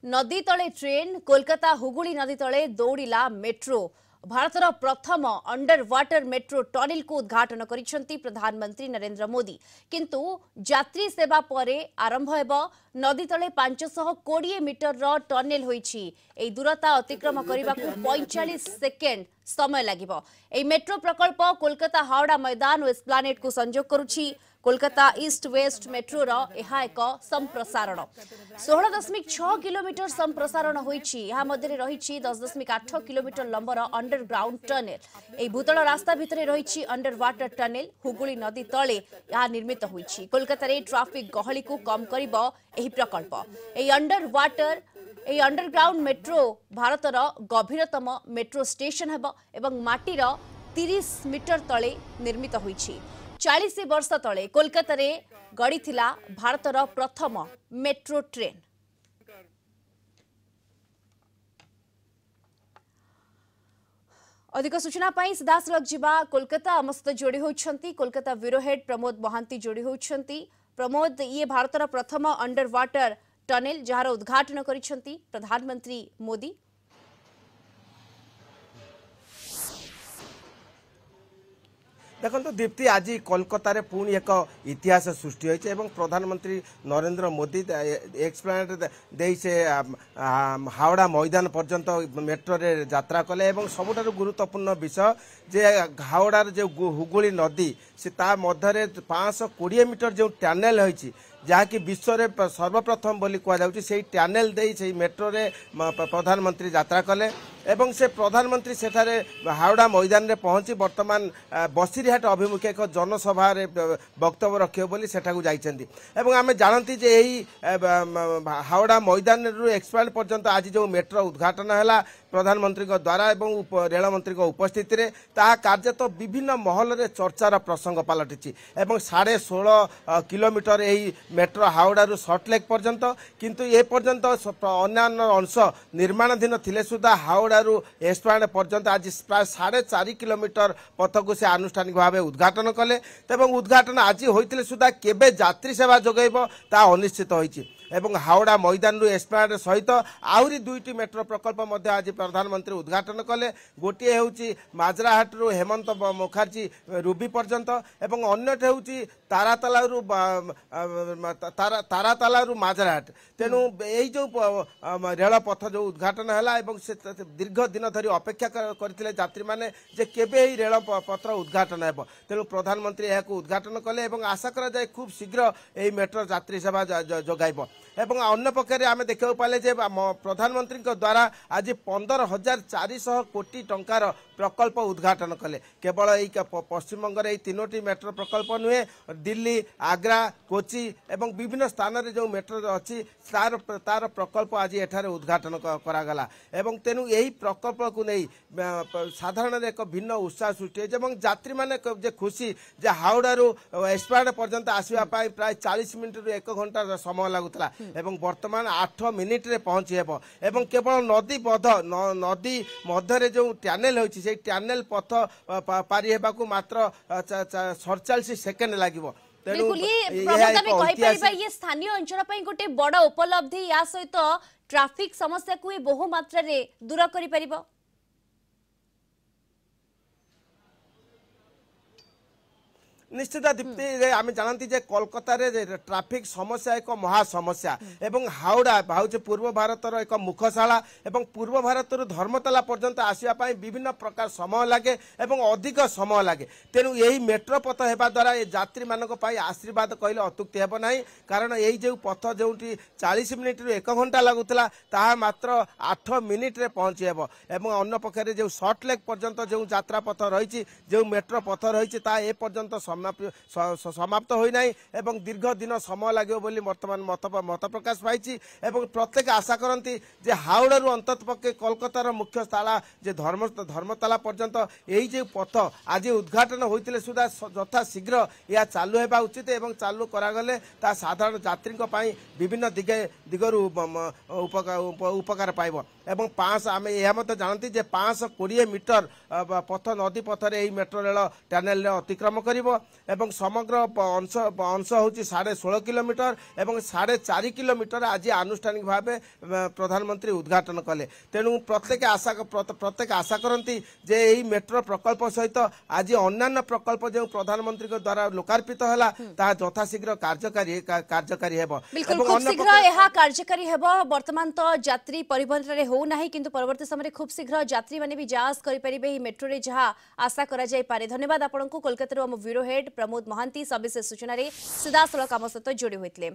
नदी तले ट्रेन कोलकाता हुगुली नदी तले दौड़िला मेट्रो भारतर प्रथम अंडर वाटर मेट्रो टनेल को उद्घाटन करिसेंती प्रधानमंत्री नरेंद्र मोदी किंतु यात्री सेवा परे आरंभ हेब नदी तले 520 मीटर रो टनेल होईछि एई दूरता अतिक्रम करने को 45 सेकेंड समय लागिबो। एई मेट्रो प्रकल्प कोलकाता हावड़ा मैदान और एस्प्लानेड को संजोग करुछि। कोलकाता ईस्ट वेस्ट मेट्रो रो एहा एक संप्रसारण 16.6 किलोमीटर संप्रसारण होईछि। एहा मध्यरे रहिछि 10.8 किलोमीटर लंबर अंडरग्राउंड टनेल। एई भूतल रास्ता भितरे रहिछि अंडर वाटर टनेल। हुगुली नदी तले एहा निर्मित होईछि। कोलकाता रे ट्रैफिक गहली को कम करिबो एही प्रकल्प। एई अंडरग्राउंड मेट्रो भारतर गभीरतम मेट्रो स्टेशन हेबो एवं माटीर 30 मीटर तले निर्मित होईछि। 40 वर्ष तले कोलकाता रे गड़ी थिला भारतर प्रथम मेट्रो ट्रेन। अधिक सूचना पाई सीधासलख जिबा कोलकाता आम सहित जोड़ी होती कोलकाता ब्यूरो हेड प्रमोद महांती जोड़ी होती। प्रमोद, ये भारतर प्रथम अंडर वाटर टनेल जार उद्घाटन करिसेंती प्रधानमंत्री मोदी। देखो दीप्ति, आज कोलकाता रे पुणी एक इतिहास सृष्टि होइছে এবং प्रधानमंत्री नरेंद्र मोदी एक्सप्लेनेट दे से हावड़ा मैदान पर्यंत मेट्रो रे यात्रा कले और सबुठारु गुरुत्वपूर्ण विषय जे हावड़ार जो हुगुली नदी से ता मध्य 520 मीटर जो टनेल होइଛି जहाँकि विश्व रे सर्वप्रथम बोली कहुच्छी से टनेल दे से मेट्रो रे प्रधानमंत्री यात्रा कले एवं से प्रधानमंत्री सेठारे हावड़ा मैदान रे पहुंची वर्तमान बसिरहाट अभिमुखे एक जनसभा रे वक्तव्य रखियो बोली सेठाकू जाइछन्ती। एवं आमे जानती जे एही हावड़ा मैदान रु एक्सप्लानेड पर्यंत आज जो मेट्रो उद्घाटन हैला प्रधानमंत्री द्वारा एवं रेल मंत्री उपस्थिति रे ता कार्य तो विभिन्न महल रे चर्चार प्रसंग पलटिछि एवं 16.5 किलोमीटर एही मेट्रो हावड़ा रु सल्टलेक पर्यंत किंतु ए पर्यंत अन्य अंश निर्माणाधीन थिले सुधा हावड़ा एस्प्लानेड पर्यंत आज प्राय 4.5 किलोमीटर पथ को से आनुष्ठानिक भाव उद्घाटन कले एवं उद्घाटन आज होइतिले सुधा केबे यात्री सेवा जोगैब ता अनिश्चित होइछि एवं हावड़ा मैदान रु एस्प्लानेड सहित आहुरी 2टी मेट्रो प्रकल्प मध्य आज प्रधानमंत्री उद्घाटन कले। गोटे होउछि माजराहाट रु हेमंत मुखर्जी रुबी पर्यंत एवं अन्यटे होउछि ताराताला रु माजराहाट। तेणु यही जो रेल पथ जो उद्घाटन हैला एवं से दीर्घ दिन धरी अपेक्षा करथिले यात्री माने जे केबे ही रेल पथ उद्घाटन हेबो। तेणु प्रधानमंत्री एहाकू उद्घाटन कले एवं आशा करा जाय खूब शीघ्र एही मेट्रो यात्री सेवा जोगाइबो। एवं अन्य पक्षे आम देखा पाले जे प्रधानमंत्री द्वारा आज 15,400 कोटी टंकार प्रकल्प उद्घाटन कले। केवल यही पश्चिमबंग में 3टी मेट्रो प्रकल्प नुहे, दिल्ली, आग्रा, कोची एवं विभिन्न स्थान में जो मेट्रो अच्छी तार प्रकल्प आज एठारे उद्घाटन करागला एवं तेणु यही प्रकल्प को नहीं साधारण एक भिन्न उत्साह सृष्टि एवं यात्री माने खुशी जे हावड़ारू एस्प्लानेड पर्यंत आसवाई प्राय 40 मिनिट रु 1 घंटा समय लगुला एवं वर्तमान 8 मिनिट रे पहुँची हेब एवं केवल नदी मध्य जो टनेल होइछि से टनेल पथ पारी हेबाकू मात्र 47 सेकेंड लागिबो। बिल्कुल ये स्थानीय अंचल पर गोटे बड़ उपलब्धि या सहित ट्रैफिक समस्या को बहु मात्रा रे दूर करि परिबो। निश्चित दीप्ति आम जानती जे कोलकाता रे ट्रैफिक समस्या एक महा समस्या एवं हावड़ा हूँ पूर्व भारतर एक मुखशाला एवं पूर्व भारत धर्मतला पर्यंत आसवाई विभिन्न प्रकार समय लगे एवं अधिक समय लगे। तेणु यही मेट्रो पथ होगा द्वारा यात्री मानक आशीर्वाद कहले अत्युक्ति हेब नहीं कारण यही जो पथ जो 40 मिनिट रु 1 घंटा लगुला ताहा मात्र 8 मिनिट रे पहुँची हेब एवं अन्य पक्षे जो सल्टलेक पर्यंत जो यात्रा पथ रही जो मेट्रो पथ रही ए पर्यंत समाप्त होना एवं दीर्घ दिन समय लगे बोली वर्तमान मत प्रकाश पाई एवं प्रत्येक आशा करती जे हावड़ारू अंतत पक्षे कोलकातार मुख्य स्थला जे धर्मतला पर्यंत यही जो पथ आज उद्घाटन होते सुधा यथा शीघ्र यह चालू होगा उचित एवं चालू करागले ता साधारण यात्री विभिन्न दिगरु उपकार पाइब एवं 5 आम यह जानती जे 520 मीटर पथ नदी पथरे यही मेट्रो रेल टनेल अतिक्रम करिवो एवं समग्र अंश अंश हूँ 16.5 किलोमीटर एवं 4.5 किलोमीटर आज आनुष्ठानिक भाव प्रधानमंत्री उद्घाटन कले। तेणु प्रत्येक आशा करती जे यही मेट्रो प्रकल्प सहित आज अन्य प्रकल्प जो प्रधानमंत्री द्वारा लोकार्पित है यथाशीघ्र कार्यकारी हेब। बिल्कुल खूब शीघ्र यह कार्यकारी हेब। वर्तमान तो यात्री परिवहन रे हो नाही किंतु परवर्ती समय खूब शीघ्र यात्री माने भी जांच करि परिबे मेट्रो रे जहाँ आशा करा जाय पारे। धन्यवाद आपनको कोलकाता रो ब्यूरो हेड प्रमोद महांती सविशेष सूचना रे सीधा सड़क आम सहित जोड़ी होइतले।